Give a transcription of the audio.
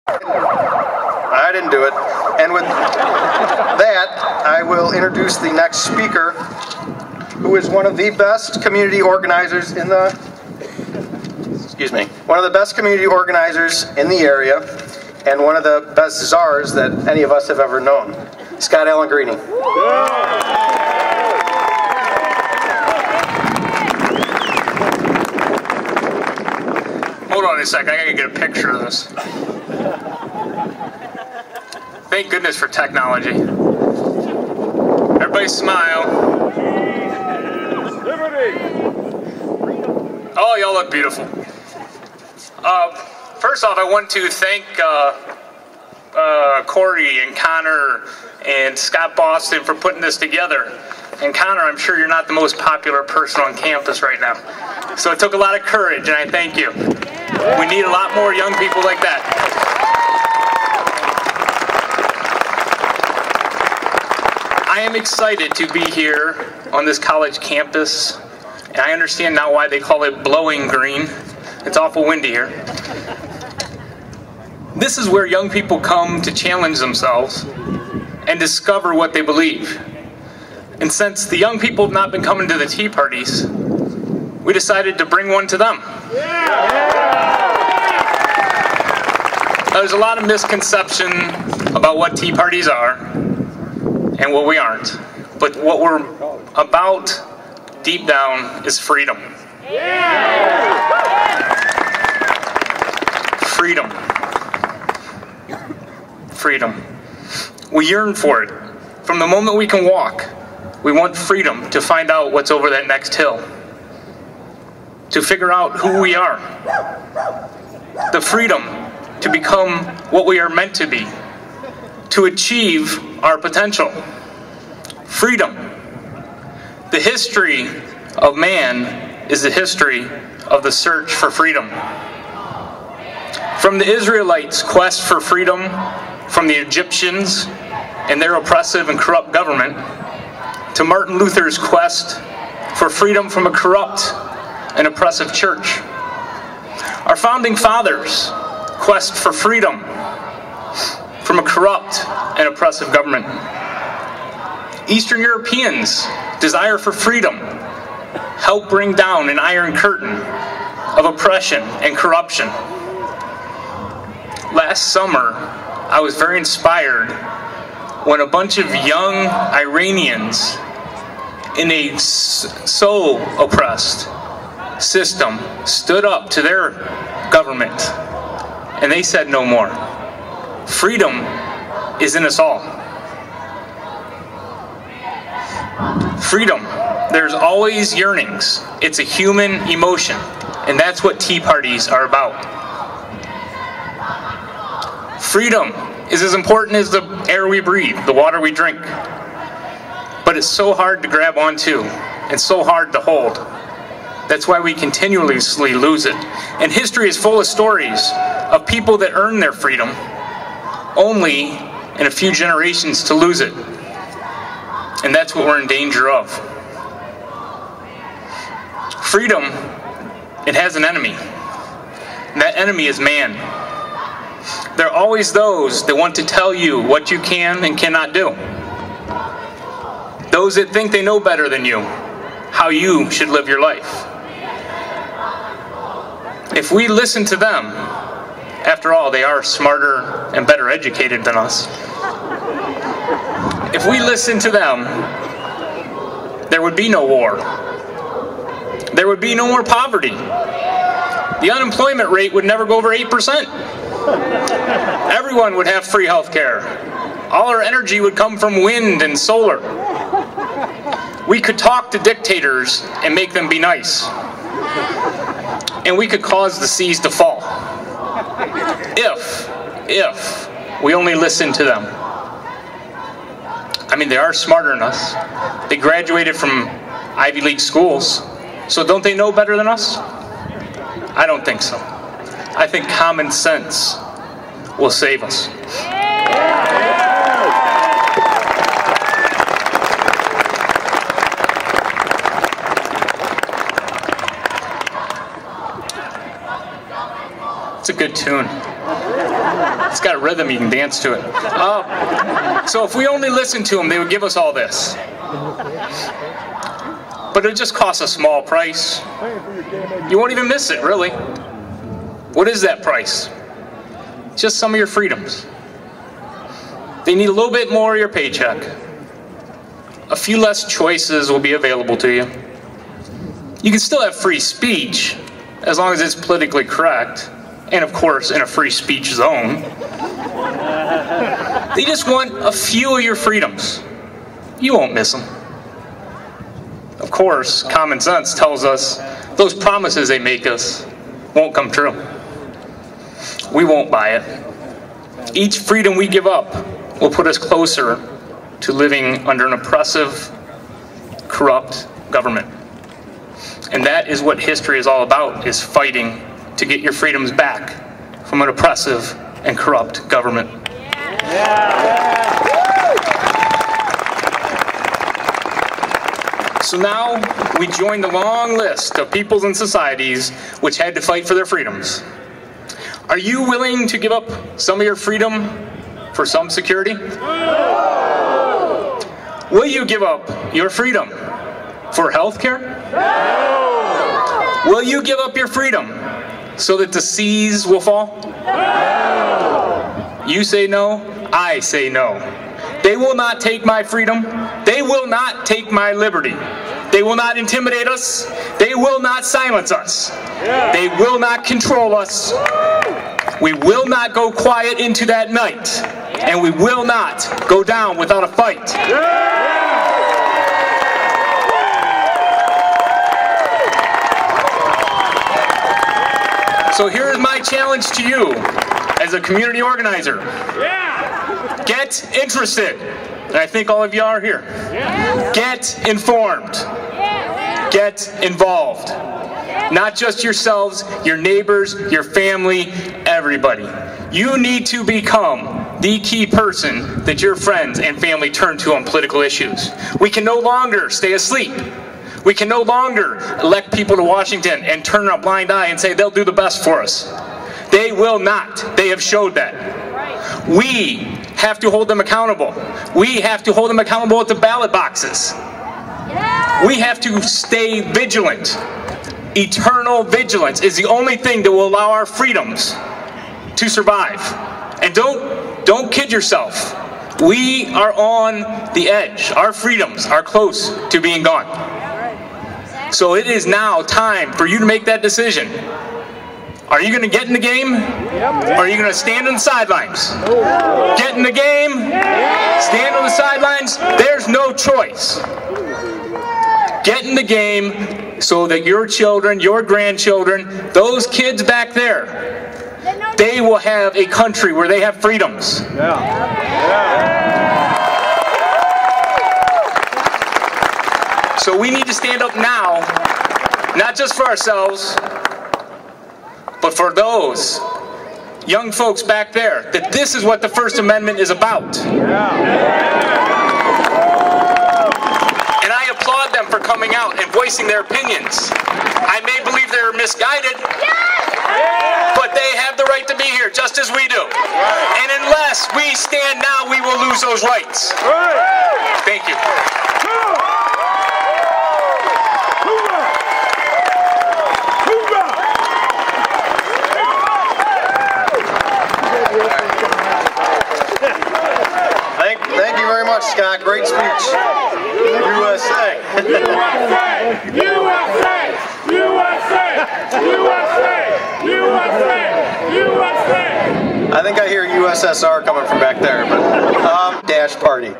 I didn't do it. And with that, I will introduce the next speaker, who is one of the best community organizers in the, one of the best community organizers in the area, and one of the best czars that any of us have ever known, Scott Allegrini. Hold on a sec, I gotta get a picture of this. Thank goodness for technology. Everybody smile. Liberty. Oh, y'all look beautiful. First off, I want to thank Corey and Connor and Scott Boston for putting this together. And Connor, I'm sure you're not the most popular person on campus right now. So it took a lot of courage, and I thank you. We need a lot more young people like that. I am excited to be here on this college campus, and I understand now why they call it Blowing Green. It's awful windy here. This is where young people come to challenge themselves and discover what they believe. And since the young people have not been coming to the tea parties, we decided to bring one to them. Now, there's a lot of misconception about what tea parties are and what we aren't. But what we're about deep down is freedom. Freedom. Freedom. We yearn for it. From the moment we can walk, we want freedom to find out what's over that next hill. To figure out who we are. The freedom to become what we are meant to be. To achieve our potential. Freedom. The history of man is the history of the search for freedom. From the Israelites' quest for freedom from the Egyptians and their oppressive and corrupt government, to Martin Luther's quest for freedom from a corrupt and oppressive church. Our founding fathers' quest for freedom from a corrupt and oppressive government. Eastern Europeans' desire for freedom helped bring down an iron curtain of oppression and corruption. Last summer, I was very inspired when a bunch of young Iranians in a so oppressed system stood up to their government, and they said no more. Freedom is in us all. Freedom. There's always yearnings. It's a human emotion, and that's what tea parties are about. Freedom is as important as the air we breathe, the water we drink. But it's so hard to grab onto, and so hard to hold. That's why we continuously lose it. And history is full of stories of people that earn their freedom, only in a few generations to lose it. And that's what we're in danger of. Freedom, it has an enemy. And that enemy is man. There are always those that want to tell you what you can and cannot do. Those that think they know better than you, how you should live your life. If we listen to them, after all, they are smarter and better educated than us. If we listen to them, there would be no war. There would be no more poverty. The unemployment rate would never go over 8%. Everyone would have free health care. All our energy would come from wind and solar. We could talk to dictators and make them be nice. And we could cause the seas to fall. If we only listen to them. I mean, they are smarter than us. They graduated from Ivy League schools. So don't they know better than us? I don't think so. I think common sense will save us. It's a good tune. It's got a rhythm, you can dance to it. So if we only listened to them, they would give us all this. But it just costs a small price. You won't even miss it, really. What is that price? Just some of your freedoms. They need a little bit more of your paycheck. A few less choices will be available to you. You can still have free speech, as long as it's politically correct, and of course in a free speech zone. They just want a few of your freedoms. You won't miss them. Of course, common sense tells us those promises they make us won't come true. We won't buy it. Each freedom we give up will put us closer to living under an oppressive, corrupt government. And that is what history is all about, is fighting to get your freedoms back from an oppressive and corrupt government. So now we join the long list of peoples and societies which had to fight for their freedoms. Are you willing to give up some of your freedom for some security? Will you give up your freedom for health care? Will you give up your freedom so that the seas will fall? You say no, I say no. They will not take my freedom. They will not take my liberty. They will not intimidate us. They will not silence us. They will not control us. We will not go quiet into that night. And we will not go down without a fight. So here's my challenge to you as a community organizer. Get interested. And I think all of you are here. Get informed. Get involved. Not just yourselves, your neighbors, your family, everybody. You need to become the key person that your friends and family turn to on political issues. We can no longer stay asleep. We can no longer elect people to Washington and turn a blind eye and say they'll do the best for us. They will not. They have showed that. We have to hold them accountable. We have to hold them accountable at the ballot boxes. We have to stay vigilant. Eternal vigilance is the only thing that will allow our freedoms to survive. And don't kid yourself. We are on the edge. Our freedoms are close to being gone. So it is now time for you to make that decision. Are you going to get in the game? Or are you going to stand on the sidelines? Get in the game, stand on the sidelines, there's no choice. Get in the game so that your children, your grandchildren, those kids back there, they will have a country where they have freedoms. So we need to stand up now, not just for ourselves, but for those young folks back there, that this is what the First Amendment is about. And I applaud them for coming out and voicing their opinions. I may believe they're misguided, but they have the right to be here, just as we do. And unless we stand now, we will lose those rights. Thank you. Thank you very much, Scott. Great speech. USA. USA! USA! USA! USA! USA! USA! I think I hear USSR coming from back there, but dash party.